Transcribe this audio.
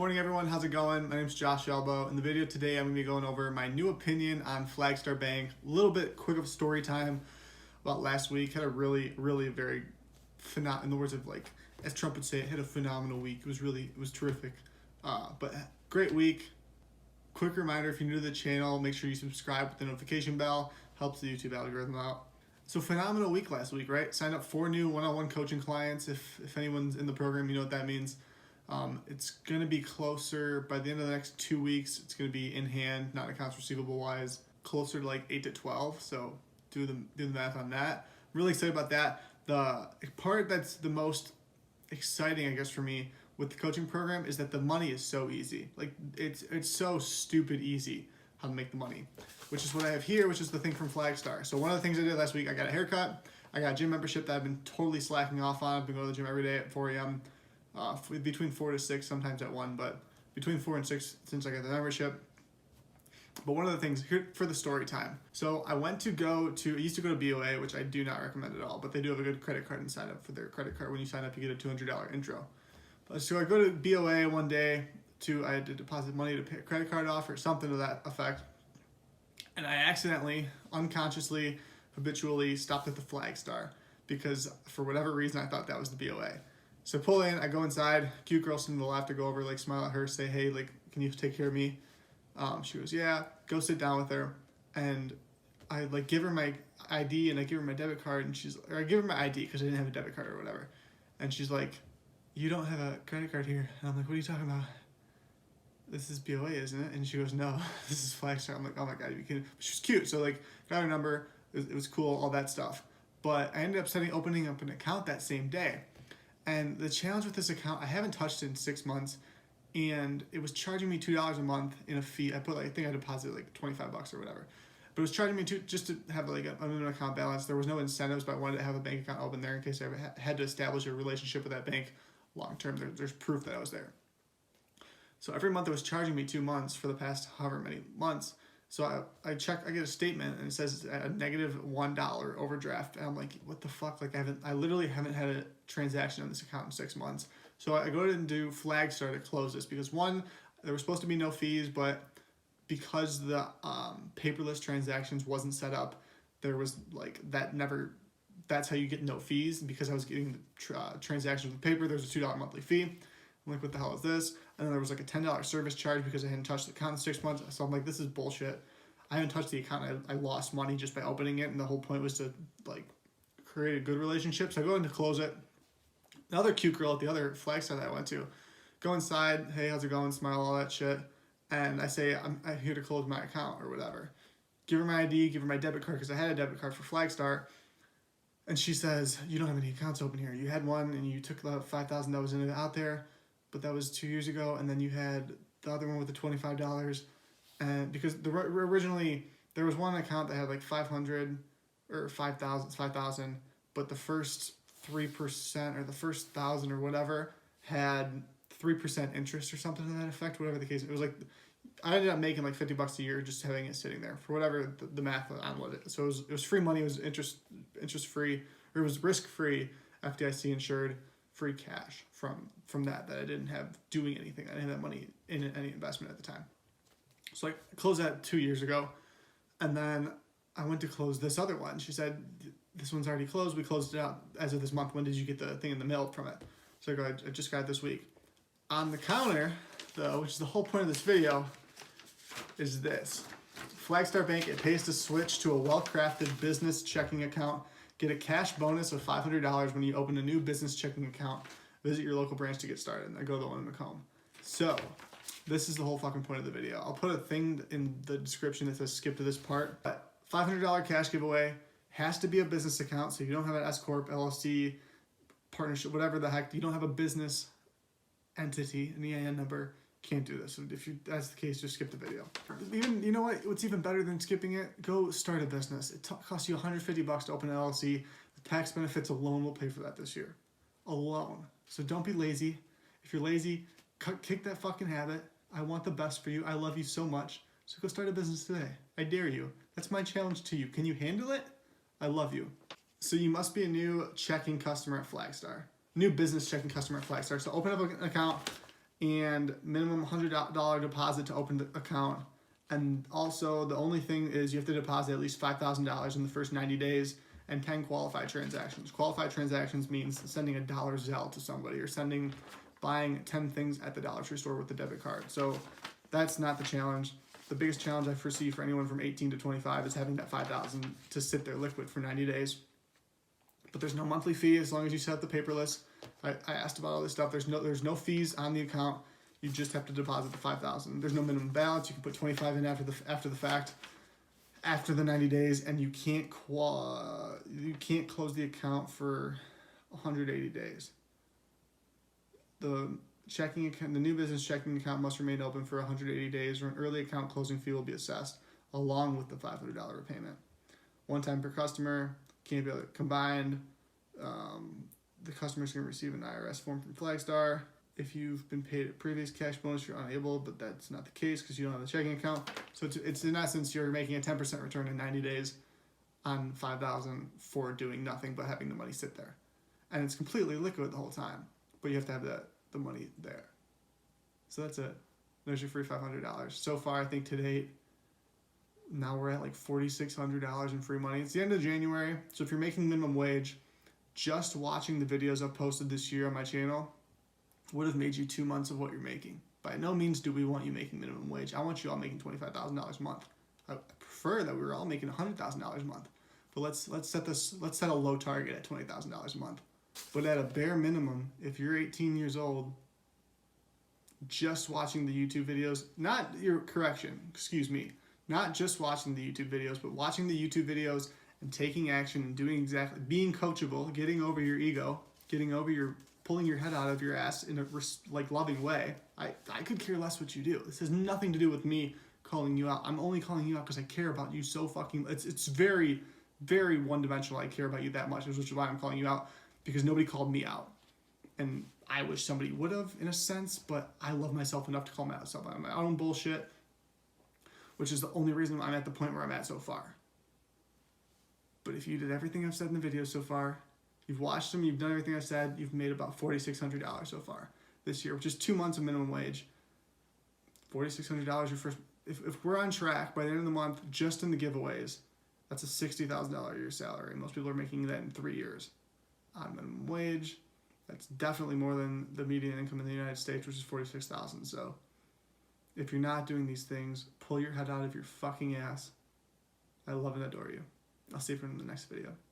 Morning everyone, how's it going? My name's Josh Elbow. In the video today, I'm going to be going over my new opinion on Flagstar Bank. A little bit quick of story time about last week. Had a really very in the words of as Trump would say, it had a phenomenal week. It was terrific. But great week. Quick reminder, if you're new to the channel, make sure you subscribe with the notification bell. Helps the YouTube algorithm out. So phenomenal week last week, right? Signed up 4 new one-on-one coaching clients. If anyone's in the program, you know what that means. It's going to be closer by the end of the next 2 weeks. It's going to be in hand, not accounts receivable wise, closer to like 8 to 12. So do the math on that. Really excited about that. The part that's the most exciting, I guess, for me with the coaching program is that the money is so easy. Like it's so stupid easy how to make the money, which is what I have here, which is the thing from Flagstar. So one of the things I did last week, I got a haircut. I got a gym membership that I've been totally slacking off on. I've been going to the gym every day at 4 a.m. Between 4 to 6, sometimes at 1, but between 4 and 6 since I got the membership. But one of the things here for the story time. So I used to go to BOA, which I do not recommend at all, but they do have a good credit card and sign up for their credit card. When you sign up, you get a $200 intro. So I go to BOA one day I had to deposit money to pay a credit card off or something to that effect. And I accidentally, unconsciously, habitually stopped at the Flagstar because for whatever reason I thought that was the BOA. So I pull in, I go inside, cute girl sitting to the left, I go over, smile at her, say, hey, can you take care of me? She goes, yeah, go sit down with her. And I give her my ID and I give her my debit card and I give her my ID because I didn't have a debit card or whatever. And she's like, you don't have a credit card here. And I'm like, what are you talking about? This is BOA, isn't it? And she goes, no, this is Flagstar. I'm like, oh my God, you kidding? She was cute. So got her number, it was cool, all that stuff. But I ended up opening up an account that same day. And the challenge with this account, I haven't touched it in 6 months, and it was charging me $2 a month in a fee. I think I deposited $25 or whatever. But it was charging me just to have an unlimited account balance. There was no incentives, but I wanted to have a bank account open there in case I ever had to establish a relationship with that bank long term. There's proof that I was there. So every month it was charging me 2 months for the past however many months. So I check, I get a statement and it says a negative $1 overdraft. And I'm like, what the fuck? I literally haven't had a transaction on this account in 6 months. So I go ahead and do Flagstar to close this because one, there were supposed to be no fees, but because the paperless transactions wasn't set up, there was that's how you get no fees. And because I was getting the transactions with paper, there's a $2 monthly fee. I'm like, what the hell is this? And then there was a $10 service charge because I hadn't touched the account in 6 months. So I'm like, this is bullshit. I haven't touched the account. I lost money just by opening it. And the whole point was to create a good relationship. So I go in to close it. The other cute girl at the other Flagstar that I went to, go inside. Hey, how's it going? Smile, all that shit. And I say, I'm here to close my account or whatever. Give her my ID, give her my debit card because I had a debit card for Flagstar. And she says, you don't have any accounts open here. You had one and you took the $5,000 that was in it out there. But that was 2 years ago, and then you had the other one with the $25, and because originally there was one account that had 500 or 5,000, but the first 3% or the first 1,000 or whatever had 3% interest or something to that effect. Whatever the case, it was I ended up making $50 a year just having it sitting there for whatever the math on was it. So it was free money. It was interest free, or it was risk free, FDIC insured. Free cash from that I didn't have doing anything. I didn't have that money in any investment at the time. So I closed that 2 years ago, and then I went to close this other one. She said, this one's already closed. We closed it out as of this month. When did you get the thing in the mail from it? So I go, I just got it this week. On the counter, though, which is the whole point of this video, is this. Flagstar Bank, it pays to switch to a well-crafted business checking account. Get a cash bonus of $500 when you open a new business checking account. Visit your local branch to get started. And I go to the one in Macomb. So, this is the whole fucking point of the video. I'll put a thing in the description that says skip to this part. But $500 cash giveaway has to be a business account. So you don't have an S Corp, LLC, partnership, whatever the heck. You don't have a business entity, an EIN number. Can't do this. So if that's the case, just skip the video. Even, you know what's even better than skipping it? Go start a business. It costs you $150 to open an LLC. The tax benefits alone will pay for that this year. Alone. So don't be lazy. If you're lazy, kick that fucking habit. I want the best for you. I love you so much. So go start a business today. I dare you. That's my challenge to you. Can you handle it? I love you. So you must be a new checking customer at Flagstar. New business checking customer at Flagstar. So open up an account. and minimum $100 deposit to open the account. And also, the only thing is you have to deposit at least $5,000 in the first 90 days and 10 qualified transactions. Qualified transactions means sending a dollar Zelle to somebody or buying 10 things at the Dollar Tree store with a debit card. So that's not the challenge. The biggest challenge I foresee for anyone from 18 to 25 is having that $5,000 to sit there liquid for 90 days. But there's no monthly fee as long as you set up the paperless. I asked about all this stuff. There's no fees on the account. You just have to deposit the $5,000. There's no minimum balance. You can put 25 in after the fact, after the 90 days, and you can't close the account for 180 days. The new business checking account must remain open for 180 days, or an early account closing fee will be assessed along with the $500 repayment. One time per customer, can't be combined. The customer's going to receive an IRS form from Flagstar. If you've been paid a previous cash bonus, you're unable, but that's not the case because you don't have a checking account. So it's in essence, you're making a 10% return in 90 days on $5,000 for doing nothing but having the money sit there. And it's completely liquid the whole time, but you have to have the money there. So that's it. There's your free $500. So far, I think to date, now we're at like $4,600 in free money. It's the end of January, so if you're making minimum wage, just watching the videos I've posted this year on my channel would have made you 2 months of what you're making. By no means do we want you making minimum wage. I want you all making $25,000 a month. I prefer that we were all making $100,000 a month. But let's set a low target at $20,000 a month. But at a bare minimum, if you're 18 years old, just watching the YouTube videos, not just watching the YouTube videos, but watching the YouTube videos and taking action and being coachable, getting over your ego, pulling your head out of your ass in a loving way. I could care less what you do. This has nothing to do with me calling you out. I'm only calling you out because I care about you so fucking. It's very, very one-dimensional. I care about you that much, which is why I'm calling you out, because nobody called me out, and I wish somebody would have in a sense. But I love myself enough to call myself out on my own bullshit, which is the only reason I'm at the point where I'm at so far. But if you did everything I've said in the video so far, you've watched them, you've done everything I said, you've made about $4,600 so far this year, which is 2 months of minimum wage. $4,600 your first. If we're on track by the end of the month, just in the giveaways, that's a $60,000 a year salary. Most people are making that in 3 years on minimum wage. That's definitely more than the median income in the United States, which is $46,000. So if you're not doing these things, pull your head out of your fucking ass. I love and adore you. I'll see you in the next video.